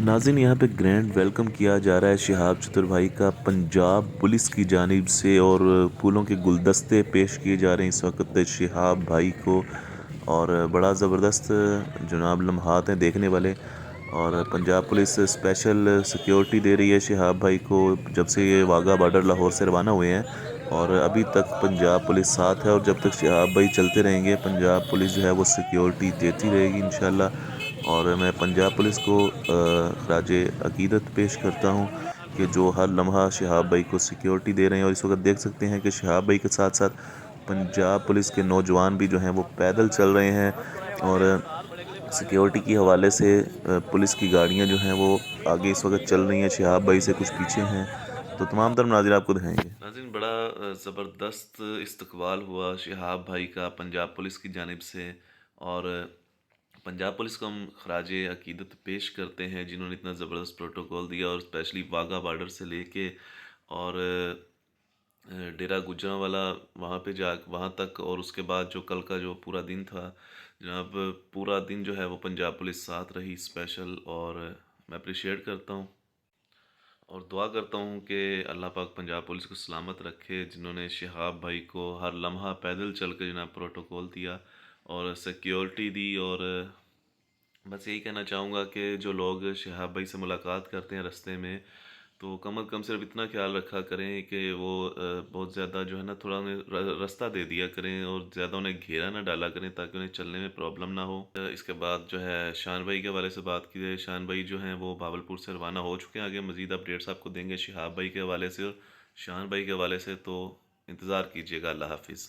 नाज़रीन, यहाँ पे ग्रैंड वेलकम किया जा रहा है शिहाब चतुर भाई का पंजाब पुलिस की जानिब से। और फूलों के गुलदस्ते पेश किए जा रहे हैं इस वक्त शिहाब भाई को। और बड़ा ज़बरदस्त जनाब लम्हात हैं देखने वाले। और पंजाब पुलिस स्पेशल सिक्योरिटी दे रही है शिहाब भाई को जब से ये वाघा बॉर्डर लाहौर से रवाना हुए हैं। और अभी तक पंजाब पुलिस साथ है, और जब तक शिहाब भाई चलते रहेंगे पंजाब पुलिस जो है वो सिक्योरिटी देती रहेगी इंशाल्लाह। और मैं पंजाब पुलिस को खराज अकीदत पेश करता हूँ कि जो हर लम्हा शिहाब भाई को सिक्योरिटी दे रहे हैं। और इस वक्त देख सकते हैं कि शिहाब भाई के साथ साथ पंजाब पुलिस के नौजवान भी जो हैं वो पैदल चल रहे हैं। और सिक्योरिटी के हवाले से पुलिस की गाड़ियां जो हैं वो आगे इस वक्त चल रही हैं, शिहाब भाई से कुछ पीछे हैं। तो तमाम तरह नाज़रीन आपको दिखाएंगे। नाज़रीन, बड़ा ज़बरदस्त इस्तकबाल हुआ शिहाब भाई का पंजाब पुलिस की जानिब से। और पंजाब पुलिस को हम खराज अकीदत पेश करते हैं जिन्होंने इतना ज़बरदस्त प्रोटोकॉल दिया, और स्पेशली वाघा बॉर्डर से लेके और डेरा गुजरांवाला वहाँ पे जा वहाँ तक, और उसके बाद जो कल का जो पूरा दिन था जनाब, पूरा दिन जो है वो पंजाब पुलिस साथ रही स्पेशल। और मैं अप्रिशिएट करता हूँ और दुआ करता हूँ कि अल्लाह पाक पंजाब पुलिस को सलामत रखे, जिन्होंने शिहाब भाई को हर लम्हा पैदल चल कर जनाब प्रोटोकॉल दिया और सिक्योरिटी दी। और बस यही कहना चाहूँगा कि जो लोग शिहाब भाई से मुलाकात करते हैं रास्ते में, तो कम अज़ कम सिर्फ इतना ख्याल रखा करें कि वो बहुत ज़्यादा जो है ना थोड़ा उन्हें रास्ता दे दिया करें, और ज़्यादा उन्हें घेरा ना डाला करें ताकि उन्हें चलने में प्रॉब्लम ना हो। इसके बाद जो है शान भाई के हवाले से बात की जाए, शान भाई जो हैं वो भावलपुर से रवाना हो चुके हैं। आगे मज़ीद अपडेट्स आपको देंगे शिहाब भाई के हवाले से और शान भाई के हवाले से, तो इंतज़ार कीजिएगा। अल्लाह हाफिज़।